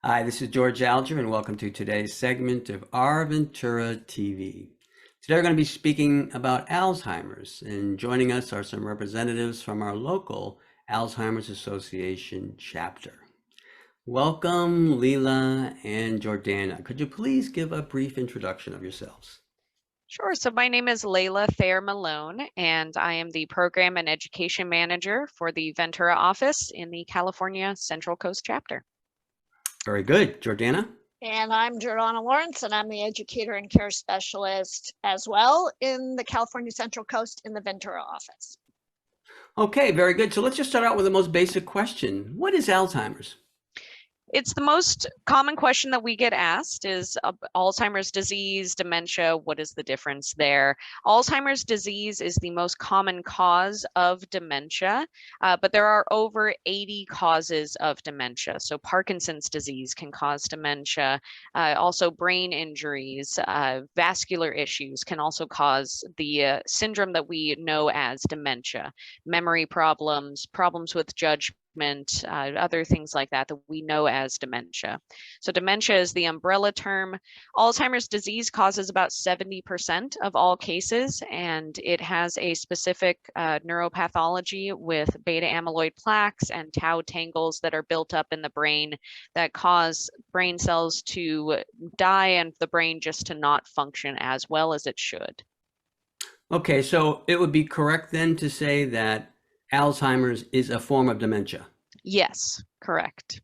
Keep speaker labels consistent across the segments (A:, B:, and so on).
A: Hi, this is George Alger, and welcome to today's segment of Our Ventura TV. Today we're going to be speaking about Alzheimer's, and joining us are some representatives from our local Alzheimer's Association chapter. Welcome, Leila and Jordana. Could you please give a brief introduction of yourselves?
B: Sure. So my name is Leila Thayer Malon, and I am the Program and Education Manager for the Ventura office in the California Central Coast chapter.
A: Very good. Jordana?
C: And I'm Jordana Lawrence, and I'm the Educator and Care Specialist as well in the California Central Coast in the Ventura office.
A: Okay, very good. So let's just start out with the most basic question. What is Alzheimer's?
B: It's the most common question that we get asked is Alzheimer's disease, dementia, what is the difference there? Alzheimer's disease is the most common cause of dementia, but there are over 80 causes of dementia. So Parkinson's disease can cause dementia. Also brain injuries, vascular issues can also cause the syndrome that we know as dementia. Memory problems, problems with judgment, other things like that that we know as dementia. So dementia is the umbrella term. Alzheimer's disease causes about 70% of all cases, and it has a specific neuropathology with beta amyloid plaques and tau tangles that are built up in the brain that cause brain cells to die and the brain just to not function as well as it should.
A: Okay, so it would be correct then to say that Alzheimer's is a form of dementia.
B: Yes, correct.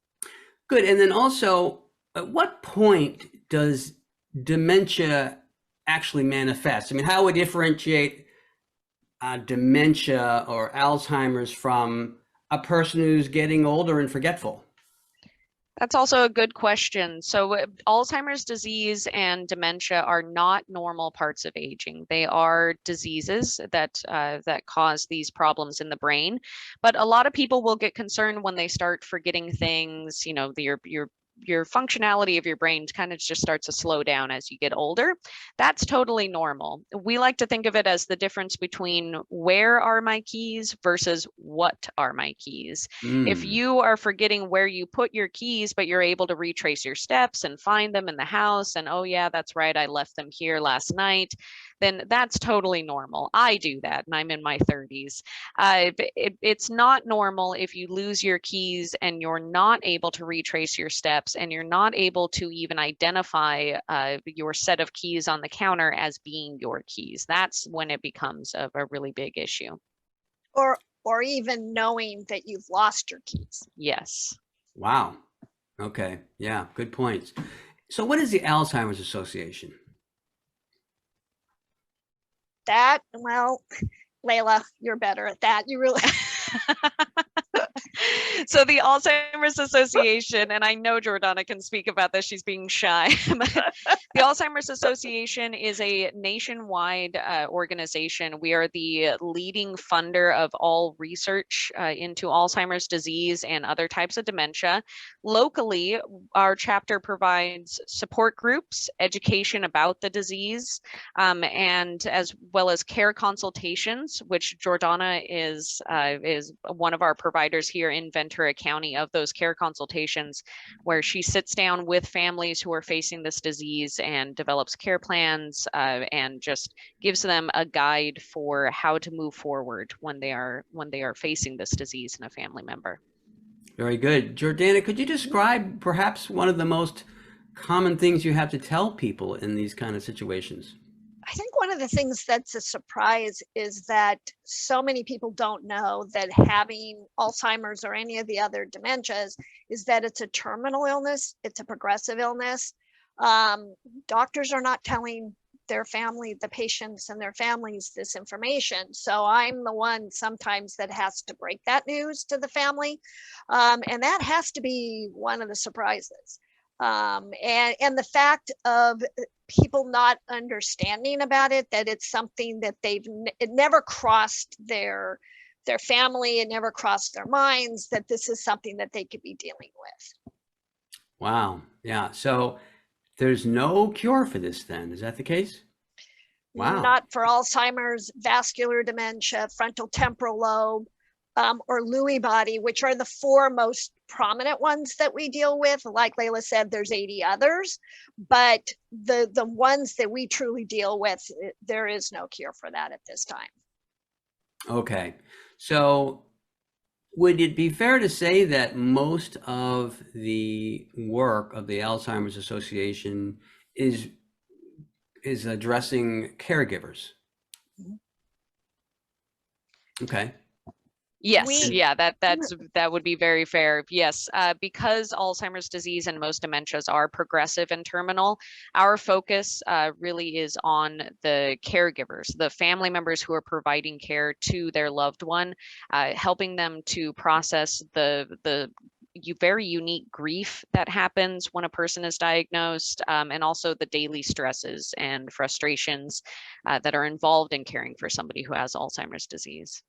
A: Good. And then also, at what point does dementia actually manifest? I mean, how would you differentiate dementia or Alzheimer's from a person who's getting older and forgetful?
B: That's also a good question. So Alzheimer's disease and dementia are not normal parts of aging. They are diseases that cause these problems in the brain. But a lot of people will get concerned when they start forgetting things. You know, your functionality of your brain kind of just starts to slow down as you get older. That's totally normal. We like to think of it as the difference between where are my keys versus what are my keys. If you are forgetting where you put your keys, but you're able to retrace your steps and find them in the house, and oh yeah, that's right, I left them here last night, then that's totally normal. I do that, and I'm in my 30s. It's not normal if you lose your keys and you're not able to retrace your steps and you're not able to even identify your set of keys on the counter as being your keys. That's when it becomes a really big issue.
C: Or even knowing that you've lost your keys.
B: Yes.
A: Wow. Okay. Yeah, good points. So what is the Alzheimer's Association?
C: Well, Leila, you're better at that. You really.
B: So the Alzheimer's Association, and I know Jordana can speak about this, she's being shy. The Alzheimer's Association is a nationwide organization. We are the leading funder of all research into Alzheimer's disease and other types of dementia. Locally, our chapter provides support groups, education about the disease, and as well as care consultations, which Jordana is one of our providers here in Ventura County of those care consultations, where she sits down with families who are facing this disease and develops care plans and just gives them a guide for how to move forward when they are facing this disease in a family member.
A: Very good. Jordana, could you describe perhaps one of the most common things you have to tell people in these kind of situations?
C: I think one of the things that's a surprise is that so many people don't know that having Alzheimer's or any of the other dementias is that it's a terminal illness, it's a progressive illness. Doctors are not telling their family, the patients and their families, this information. So I'm the one sometimes that has to break that news to the family. And that has to be one of the surprises. And the fact of people not understanding about it, that it's something that it never crossed their family, it never crossed their minds that this is something that they could be dealing with.
A: Wow. Yeah. So there's no cure for this then. Is that the case? Wow.
C: Not for Alzheimer's, vascular dementia, frontal temporal lobe, or Lewy body, which are the 4 most prominent ones that we deal with. Like Leila said, there's 80 others, but the ones that we truly deal with, there is no cure for that at this time.
A: Okay. So would it be fair to say that most of the work of the Alzheimer's Association is addressing caregivers? Okay.
B: Yes,
C: We-
B: yeah, that would be very fair. Yes, because Alzheimer's disease and most dementias are progressive and terminal, our focus really is on the caregivers, the family members who are providing care to their loved one, helping them to process the very unique grief that happens when a person is diagnosed, and also the daily stresses and frustrations that are involved in caring for somebody who has Alzheimer's disease.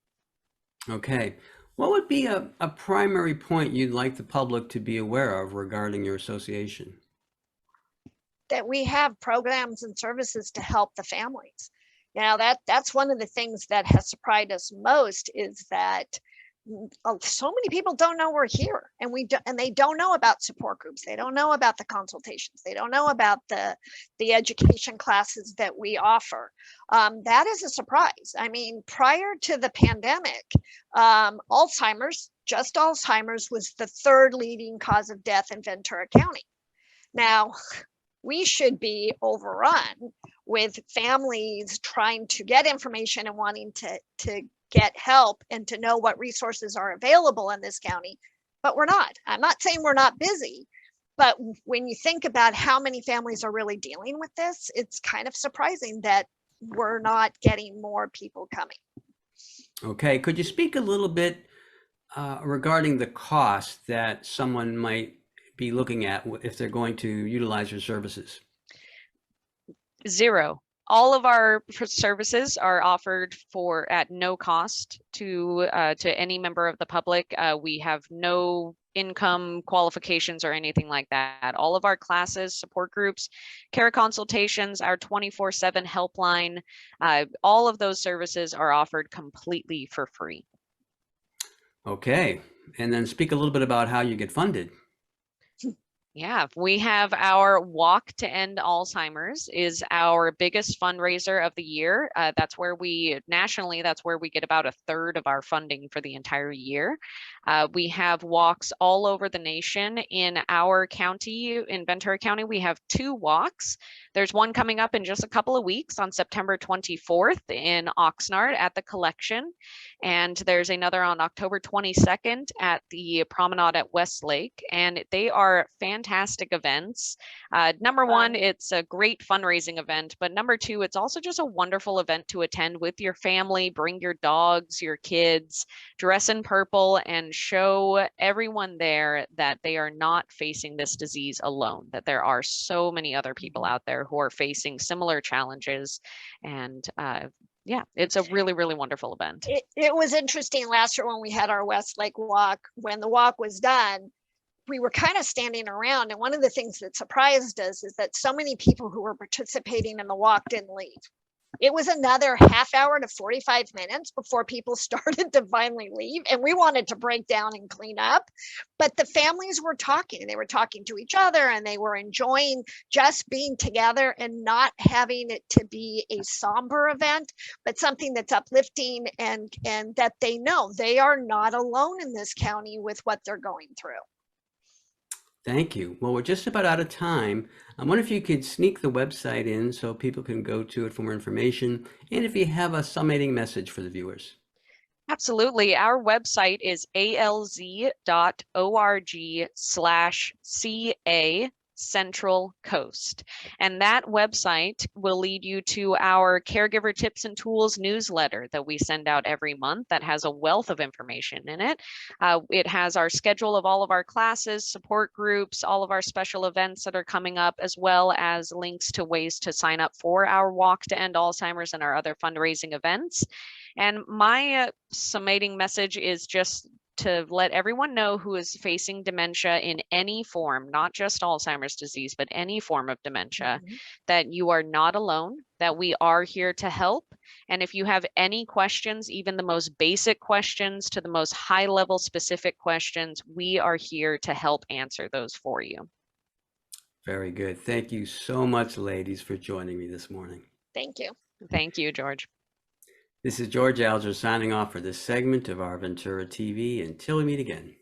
A: Okay. What would be a primary point you'd like the public to be aware of regarding your association?
C: That we have programs and services to help the families. That's one of the things that has surprised us most, is that so many people don't know we're here, and they don't know about support groups. They don't know about the consultations. They don't know about the education classes that we offer. That is a surprise. I mean, prior to the pandemic, Alzheimer's was the 3rd leading cause of death in Ventura County. Now, we should be overrun with families trying to get information and wanting to get help and to know what resources are available in this county, but we're not. I'm not saying we're not busy, but when you think about how many families are really dealing with this, it's kind of surprising that we're not getting more people coming.
A: Okay. Could you speak a little bit regarding the cost that someone might be looking at if they're going to utilize your services?
B: Zero. All of our services are offered at no cost to any member of the public. We have no income qualifications or anything like that. All of our classes, support groups, care consultations, our 24/7 helpline, all of those services are offered completely for free.
A: Okay. And then speak a little bit about how you get funded.
B: Yeah, we have our Walk to End Alzheimer's is our biggest fundraiser of the year. That's where nationally, that's where we get about 1/3 of our funding for the entire year. We have walks all over the nation. In our county, in Ventura County, we have 2 walks. There's one coming up in just a couple of weeks on September 24th in Oxnard at the Collection. And there's another on October 22nd at the Promenade at Westlake. And they are fantastic events. Number one, it's a great fundraising event, but number 2, it's also just a wonderful event to attend with your family. Bring your dogs, your kids, dress in purple, and show everyone there that they are not facing this disease alone, that there are so many other people out there who are facing similar challenges. And yeah, it's a really, really wonderful event.
C: It was interesting last year when we had our Westlake walk. When the walk was done, we were kind of standing around, and one of the things that surprised us is that so many people who were participating in the walk didn't leave. It was another half hour to 45 minutes before people started to finally leave, and we wanted to break down and clean up, but the families were talking, and they were talking to each other, and they were enjoying just being together and not having it to be a somber event, but something that's uplifting, and that they know they are not alone in this county with what they're going through.
A: Thank you. Well, we're just about out of time. I wonder if you could sneak the website in so people can go to it for more information, and if you have a summating message for the viewers.
B: Absolutely. Our website is alz.org/CA Central Coast. And that website will lead you to our Caregiver Tips and Tools newsletter that we send out every month that has a wealth of information in it. It has our schedule of all of our classes, support groups, all of our special events that are coming up, as well as links to ways to sign up for our Walk to End Alzheimer's and our other fundraising events. And my summating message is just to let everyone know who is facing dementia in any form, not just Alzheimer's disease, but any form of dementia, that you are not alone, that we are here to help. And if you have any questions, even the most basic questions to the most high level specific questions, we are here to help answer those for you.
A: Very good. Thank you so much, ladies, for joining me this morning.
C: Thank you.
B: Thank you, George.
A: This is George Alger signing off for this segment of Our Ventura TV. Until we meet again.